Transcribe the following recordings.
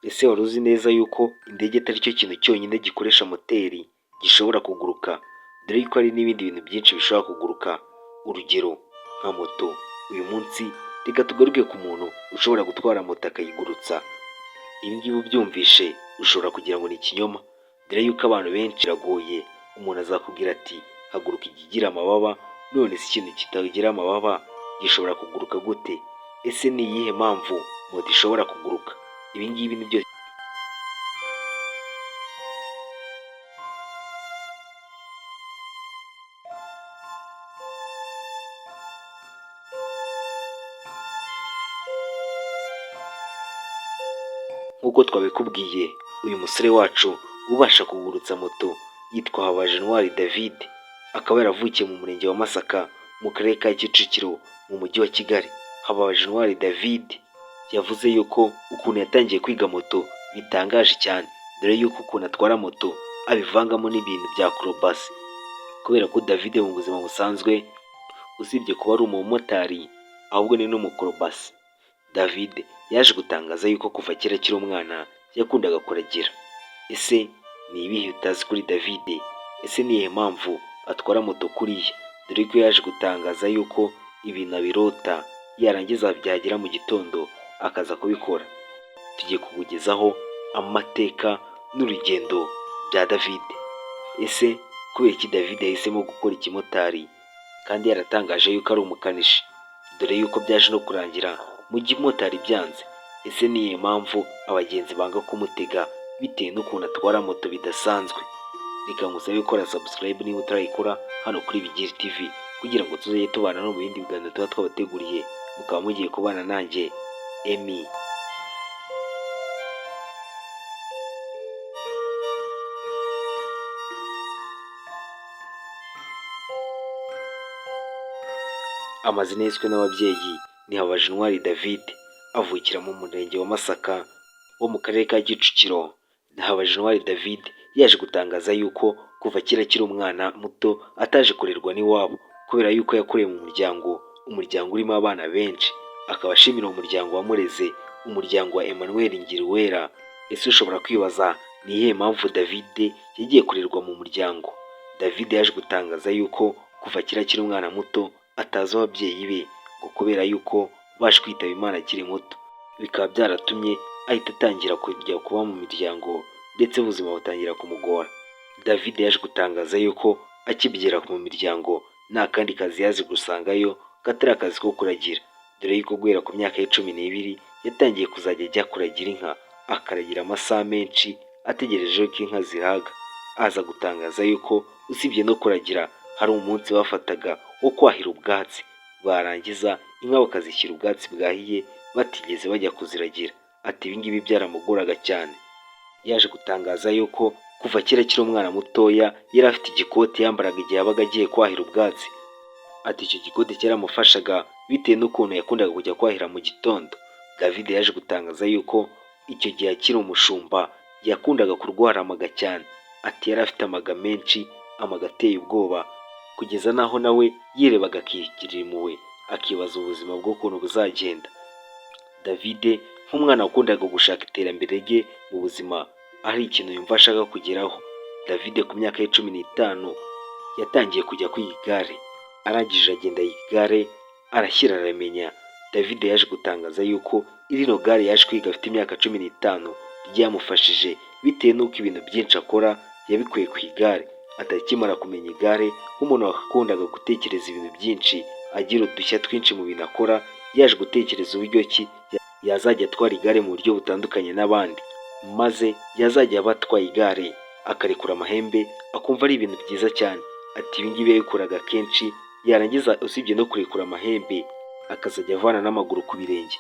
Ese wari uzi neza yuko indege atari cyo kintu cyonyine gikoresha moteri gishobora kuguruka, dore yuko hari n'ibindi bintu byinshi bishobora kuguruka, urugero nka moto. Uyu munsi reka tugaruke ku muntu ushobora gutwara moto akayigurutsa. Ibi ngibi ubyumvishe ushobora kugira ngo ni ikinyoma, dore yuko abantu benshi biragoye. Umuntu azakubwira ati haguruka ikigira amababa, none se ikintu kitagira amababa gishobora kuguruka gute? Ese ni iyihe mpamvu moto ishobora kuguruka? Ibi ngibi ni byo nk'uko twabikubwiye. Uyu musore wacu ubasha kugurutsa moto yitwa Habajenwari David, akaba yaravukiye mu murenge wa Masaka mu karere ka Kicukiro mu mujyi wa Kigali. Habajenwari David yavuze yuko ukuntu yatangiye kwiga moto bitangaje cyane, dore yuko ukuntu atwara moto abivangamo n'ibintu bya acrobacy, kubera ko David mu buzima busanzwe usibye kuba ari umumotari ahubwo ni n'umukorobasi. David yaje gutangaza yuko kuva kera akiri umwana yakundaga kuragira. Ese ni ibihe utazi kuri David? Ese ni iyihe mpamvu atwara moto kuriya? Dore ko yaje gutangaza yuko ibintu abirota yarangiza byagera mu gitondo akaza kubikora. Tugiye kukugezaho amateka n'urugendo bya David. Ese kubera iki David yahisemo gukora ikimotari kandi yaratangaje yuko ari umukanishi, dore yuko byaje no kurangira mu gihe motari byanze? Ese ni iyihe mpamvu abagenzi banga kumutega bitewe n'ukuntu atwara moto bidasanzwe? Reka ngusabe gukora subscribe niba utarayikora hano kuri Bigiri TV, kugira ngo tuzajye tubana no mu bindi biganiro tuba twabateguriye, mukaba mugiye kubana nanjye Emmy. Amazina yiswe n'ababyeyi ni Habajenwari David, avukira mu murenge wa Masaka wo mu karere ka Kicukiro. Habajenwari David yaje gutangaza yuko kuva kera akiri umwana muto ataje kurerwa n'iwabo, kubera yuko yakuriye mu umuryango urimo abana benshi. Akaba ashimira umuryango wamureze, umuryango wa Emmanuel Ngiruwera. Ese ushobora kwibaza ni iyihe mpamvu David yagiye kurerwa mu muryango? David yaje gutangaza yuko kuva kera akiri umwana muto atazi ababyeyi be, ngo kubera yuko baje kwitaba Imana akiri muto, bikaba byaratumye ahita atangira kujya kuba mu miryango, ndetse ubuzima butangira kumugora. David yaje gutangaza yuko akibyera mu miryango nta kandi kazi yaje gusangayo katari akazi ko kuragira, dore yuko guhera ku myaka ye 12 yatangiye kuzajya ajya kuragira inka, akaragira amasaha menshi ategereje ko inka zihaga. Aza gutangaza yuko usibye no kuragira hari umunsi bafataga wo kwahira ubwatsi, barangiza inka bakazishyira ubwatsi bwahiye batigeze bajya kuziragira. Ati ibi ngibi byaramugoraga cyane. Yaje gutangaza yuko kuva kera akiri umwana mutoya yari afite igikoti yambaraga igihe yabaga agiye kwahira ubwatsi. Ati icyo gikoti cyaramufashaga bitewe n'ukuntu yakundaga kujya kwahira mu gitondo. David yaje gutangaza yuko icyo gihe akiri umushumba yakundaga kurwara amaga cyane. Ati yari afite amaga menshi, amaga ateye ubwoba, kugeza naho nawe yirebaga akigirira impuhwe, akibaza ubuzima bw'ukuntu buzagenda. David nk'umwana wakundaga gushaka iterambere rye mu buzima, ari ikintu yumva ashaka kugeraho. David ku myaka ye 15 yatangiye kujya kwiga igare, arangije agenda yiga igare arashyira aramenya. David yaje gutangaza yuko irino gare yaje kwiga afite imyaka 15 ryamufashije, bitewe n'uko ibintu byinshi akora yabikuye ku igare. Atakimara kumenya igare, nk'umuntu wakundaga gutekereza ibintu byinshi, agira udushya twinshi mu bintu akora, yaje gutekereza uburyo ki yazajya atwara igare mu buryo butandukanye n'abandi, maze yazajya aba atwaye igare akarekura amahembe akumva ari ibintu byiza cyane. Ati ibi ngibi yabikoraga kenshi, yarangiza usibye no kurekura amahembe akazajya avana n'amaguru ku birenge.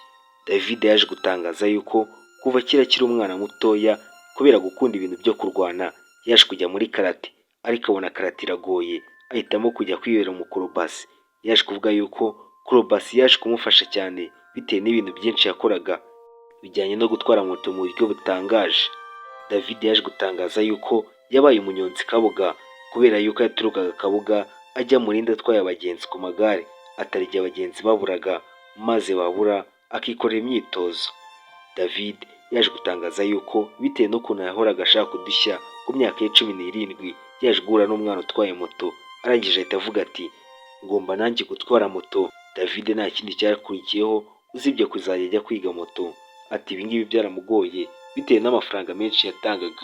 David yaje gutangaza yuko kuva kera akiri umwana mutoya, kubera gukunda ibintu byo kurwana, yaje kujya muri karate, ariko abona karate iragoye, ahitamo kujya kwibera umukorobasi. Yaje kuvuga yuko korobasi yaje kumufasha cyane bitewe n'ibintu byinshi yakoraga bijyanye no gutwara moto mu buryo butangaje. David yaje gutangaza yuko yabaye umunyonzi Kabuga, kubera yuko yaturukaga Kabuga ajya mu Rindi atwaye abagenzi ku magare, atari abagenzi baburaga, maze babura akikorera imyitozo. David yaje gutangaza yuko bitewe n'ukuntu yahoraga ashaka udushya ku myaka ye 17 yaje guhura n'umwana utwaye moto, arangije ahita avuga ati ngomba nanjye gutwara moto. David nta kindi cyakurikiyeho usibye kuzajya ajya kwiga moto. Ati ibi ngibi byaramugoye bitewe n'amafaranga menshi yatangaga.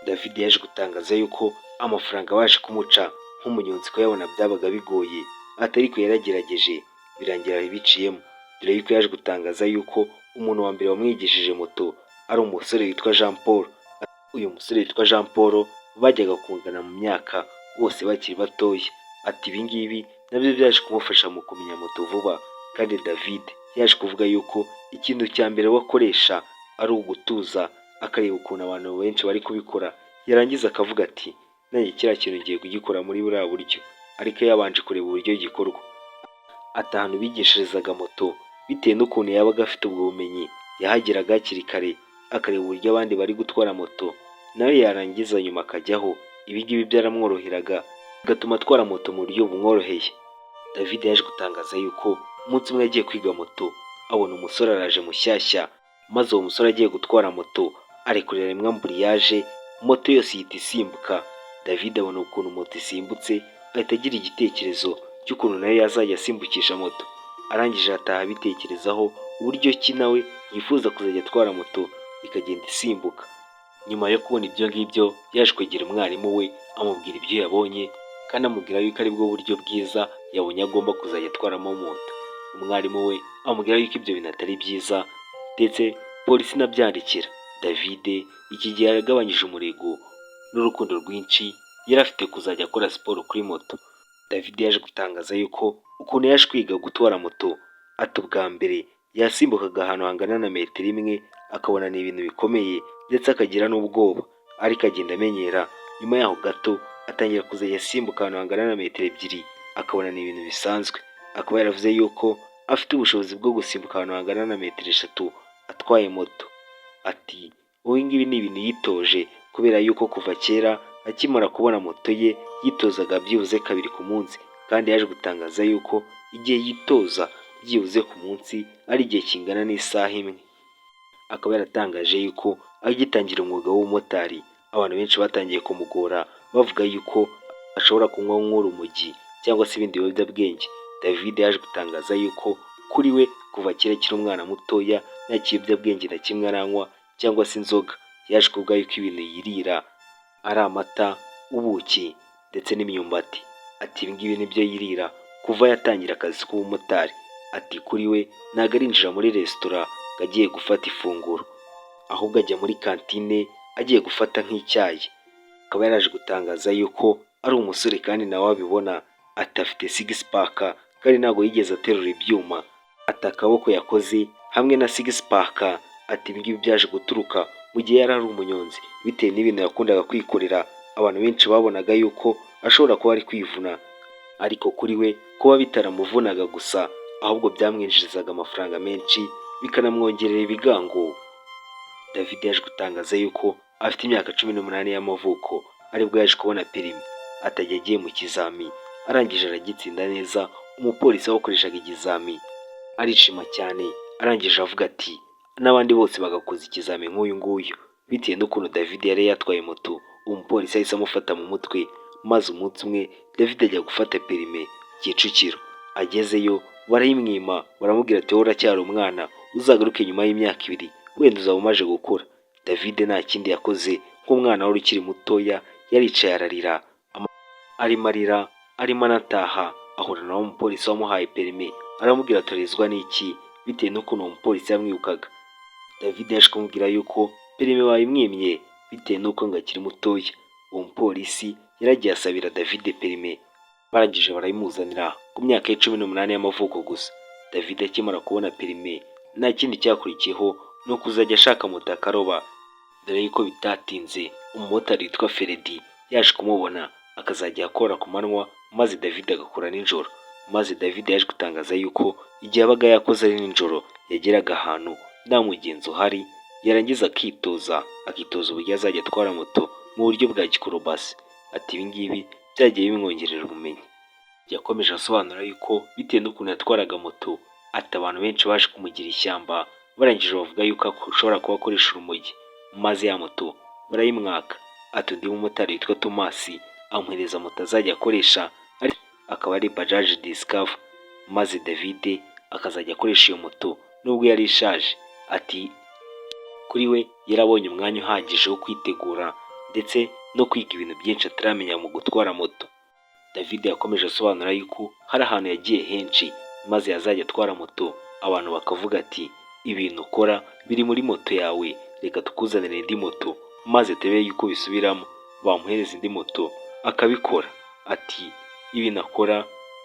David yaje gutangaza yuko amafaranga baje kumuca nk'umunyonzi kuyabona byabaga bigoye, ariko yaragerageje birangira biciyemo, dore yuko yaje gutangaza yuko umuntu wa mbere wamwigishije moto ari umusore witwa Jean Paul. Uyu musore witwa Jean Paul bajyaga kungana mu myaka bose bakiri batoya. Ati ibi ngibi nabyo byaje kumufasha mu kumenya moto vuba, kandi David yaje kuvuga yuko ikintu cya mbere wakoresha ari ugutuza akareba ukuntu abantu benshi bari kubikora, yarangiza akavuga ati nanjye kiriya kintu ngiye kugikora muri buriya buryo, ariko yabanje kureba uburyo gikorwa. Ati ahantu bigishirizaga moto bitewe n'ukuntu yabaga afite ubwo bumenyi, yahageraga hakiri kare akareba uburyo abandi bari gutwara moto, nawe yarangiza nyuma akajyaho. Ibi ngibi byaramworoheraga bigatuma atwara moto mu buryo bumworoheye. David yaje gutangaza yuko umunsi umwe yagiye kwiga moto abona umusore araje mushyashya, maze uwo musore agiye gutwara moto arekurira rimwe amburiyaje, moto yose ihita isimbuka. David abona ukuntu moto isimbutse ahita agira igitekerezo cy'ukuntu nawe yazajya asimbukisha moto. Arangije ataha abitekerezaho uburyo ki nawe yifuza kuzajya atwara moto ikagenda isimbuka. Nyuma yo kubona ibyo ngibyo yaje kwegera umwarimu we amubwira ibyo yabonye, kandi amubwira yuko ari bwo buryo bwiza yabonye agomba kuzajya atwaramo moto. Umwarimu we amubwira yuko ibyo bintu atari byiza, ndetse polisi inabyandikira. David iki gihe yaragabanyije umurego n'urukundo rwinshi yari afite kuzajya akora siporo kuri moto. David yaje gutangaza yuko ukuntu yaje kwiga gutwara moto, ati ubwa mbere yasimbukaga ahantu hangana na metero imwe akabona ni ibintu bikomeye ndetse akagira n'ubwoba, ariko agenda amenyera. Nyuma yaho gato atangira kuzajya asimbuka ahantu hangana na metero 2 akabona ni ibintu bisanzwe. Akaba yaravuze yuko afite ubushobozi bwo gusimbuka ahantu hangana na metero 3 atwaye moto. Ati ubu ngibi ni ibintu yitoje kubera yuko kuva kera akimara kubona moto ye yitozaga byibuze 2 ku munsi, kandi yaje gutangaza yuko igihe yitoza byibuze ku munsi ari igihe kingana n'isaha imwe. Akaba yaratangaje yuko agitangira umwuga w'umumotari abantu benshi batangiye kumugora bavuga yuko ashobora kunywa nk'urumogi cyangwa se ibindi biyobyabwenge. David yaje gutangaza yuko kuri we kuva kera akiri umwana mutoya nta kiyobyabwenge na kimwe aranywa cyangwa se inzoga. Yaje kuvuga yuko ibintu yirira ari amata, ubuki ndetse n'imyumbati. Ati ibi ngibi nibyo yirira kuva yatangira akazi k'ubumotari. Ati kuri we ntabwo arinjira muri resitora agiye gufata ifunguro, ahubwo ajya muri kantine agiye gufata nk'icyayi. Akaba yaraje gutangaza yuko ari umusore kandi nawe abibona. Ati afite 6 pack kandi ntabwo yigeze aterura ibyuma. Ati akaboko yakoze hamwe na 6 pack. Ati ibi ngibi byaje guturuka mu gihe yari ari umunyonzi bitewe n'ibintu yakundaga kwikorera. Abantu benshi babonaga yuko ashobora kuba ari kwivuna, ariko kuri we kuba bitaramuvunaga gusa ahubwo byamwinjirizaga amafaranga menshi bikanamwongerera ibigango. David yaje gutangaza yuko afite imyaka 18 y'amavuko aribwo yaje kubona perimi. Atajya agiye mu kizami, arangije aragitsinda neza. Umupolisi wakoreshaga ikizami arishima cyane, arangije avuga ati n'abandi bose bagakoza ikizami nk'uyu nguyu. Bitewe n'ukuntu David yari yatwaye moto, umupolisi yahise amufata mu mutwe, maze umunsi umwe David ajya gufata perime Kicukiro. Agezeyo barayimwima, baramubwira ati wowe uracyari umwana, uzagaruke nyuma y'imyaka 2 wenda uzaba umaje gukura. David nta kindi yakoze nk'umwana wari ukiri mutoya, yaricaye ararira, arimo anataha ahura na umupolisi wamuhaye perime. Aramubwira atorizwa n'iki bitewe n'ukuntu umupolisi yamwibukaga. David yaje kumubwira yuko perime bayimwimye bitewe n'uko ngo akiri mutoya. Uwo mupolisi yaragiye asabira David perime, barangije barayimuzanira ku myaka ye 18 y'amavuko gusa. David akimara kubona perime nta kindi cyakurikiyeho no kuzajya ashaka moto akaroba, dore yuko bitatinze umumotari witwa Feredi yaje kumubona akazajya akora ku manywa, maze David agakora nijoro. Maze David yaje gutangaza yuko igihe abaga yakoze ari nijoro yageraga ahantu nta mugenzi uhari, yarangiza akitoza uburyo azajya atwara moto mu buryo bwa gikorobasi. Ati ibi ngibi byagiye bimwongerera ubumenyi. Yakomeje asobanura yuko bitewe n'ukuntu yatwaraga moto, ati abantu benshi baje kumugira ishyamba barangije bavuga yuko ushobora kuba akoresha urumogi, maze ya moto barayimwaka. Ati undi mumotari witwa Tomasi amuhereza moto azajya akoresha, akaba ari Bajaj Discover, maze David akazajya akoresha iyo moto nubwo yari ishaje. Ati kuri we yarabonye umwanya uhagije wo kwitegura ndetse no kwiga ibintu byinshi ataramenya mu gutwara moto. David yakomeje asobanura yuko hari ahantu yagiye henshi, maze yazajya atwara moto abantu bakavuga ati ibintu ukora biri muri moto yawe, reka tukuzanire indi moto, maze turebe yuko bisubiramo. Bamuhereza indi moto akabikora. Ati ibintu akora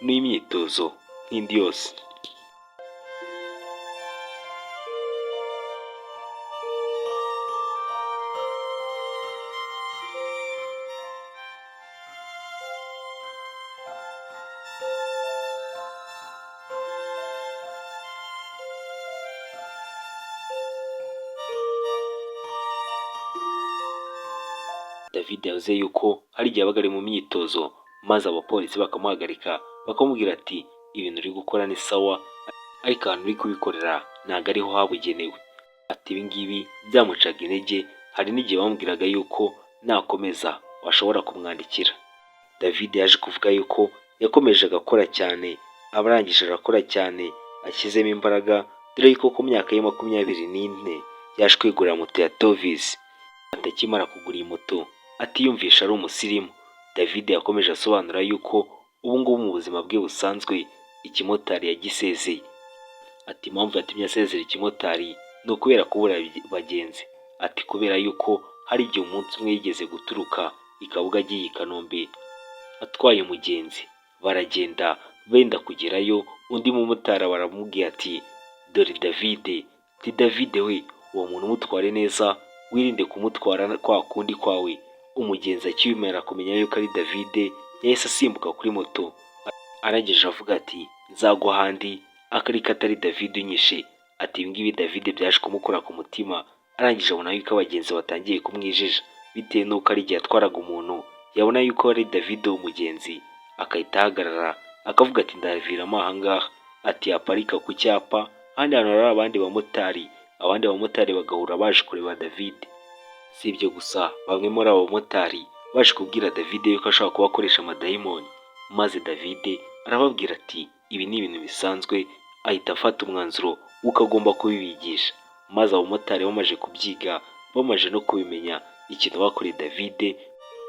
ni imyitozo nk'indi yose. David yavuze yuko hari igihe yabaga ari mu myitozo, maze abapolisi bakamuhagarika bakamubwira ati ibintu uri gukora ni sawa, ariko ahantu uri kubikorera ntabwo ariho habugenewe. Ati ibi ngibi byamucaga intege, hari n'igihe bamubwiraga yuko nakomeza bashobora kumwandikira. David yaje kuvuga yuko yakomeje agakora cyane, abarangije arakora cyane ashyizemo imbaraga, dore yuko ku myaka ye 24 yaje kwigurira moto ya Tovis. Atakimara kugura iyi moto atiyumvisha ari umusirimu. David yakomeje asobanura yuko ubu ngubu mu buzima bwe busanzwe ikimotari yagisezeye. Ati impamvu yatumye asezera ikimotari ni ukubera kubura bagenzi. Ati kubera yuko hari igihe umunsi umwe yigeze guturuka i Kabuga agiye i Kanombe atwaye umugenzi, baragenda benda kugerayo, undi mumotari baramubwiye ati dore David. Ati David we, uwo muntu umutware neza, wirinde kumutwara kwa kundi kwawe. Umugenzi akimera kumenya yuko ari David yahise asimbuka kuri moto, arangije avuga ati nzagwa ahandi akariko atari David unyishe. Ati ibingibi David byaje kumukora ku mutima, arangije abona yuko abagenzi batangiye kumwijija, bitewe n'uko ari igihe atwaraga umuntu yabona yuko ari David umugenzi akahita ahagarara akavuga ati ndaviramo aha ngaha. Ati aparika ku cyapa ahandi hantu hari abandi bamotari bagahura baje kureba David. Si ibyo gusa, bamwe muri abo bamotari baje kubwira David yuko ashobora kuba akoresha amadayimoni, maze David arababwira ati ibi ni ibintu bisanzwe, ahita afata umwanzuro uko agomba kubibigisha. Maze abamotari bamaze kubyiga, bamaze no kubimenya, ikintu bakoreye David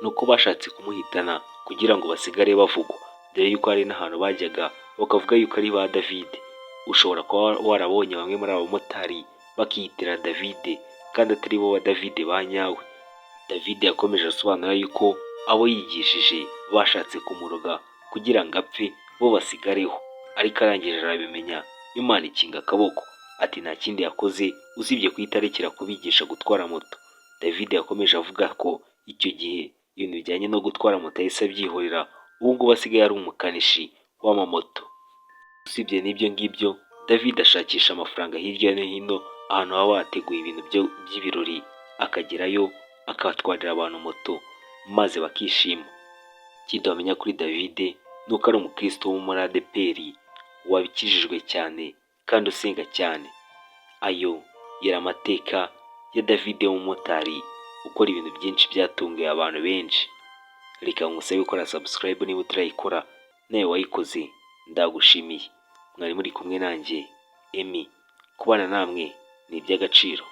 nuko bashatse kumuhitana kugira ngo basigare bavugwa, dore yuko hari n'ahantu bajyaga bakavuga yuko ari ba David. Ushobora kuba warabonye bamwe muri abo bamotari bakiyitira David kandi atari bo ba David ba nyawe. David yakomeje asobanura yuko abo yigishije bashatse kumuroga kugira ngo apfe, bo basigareho, ariko arangije arabimenya, Imana ikinga akaboko. Ati nta kindi yakoze usibye kuyitarekera kubigisha gutwara moto. David yakomeje avuga ko icyo gihe ibintu bijyanye no gutwara moto yahise abyihorera, ubu ngubu asigaye ari umukanishi w'amamoto. Usibye n'ibyo ngibyo, David ashakisha amafaranga hirya no hino, ahantu baba bateguye ibintu by'ibirori akagerayo akatwarira abantu moto maze bakishima. Ikindi wamenya kuri David nuko ari umukristo wo muri ADEPR wabikijijwe cyane kandi usenga cyane. Ayo yari amateka ya David w'umumotari ukora ibintu byinshi byatunguye abantu benshi. Reka ngusabe gukora subscribe niba utarayikora, nawe wayikoze ndagushimiye. Mwari muri kumwe nanjye Emmy, kubana namwe ni iby'agaciro.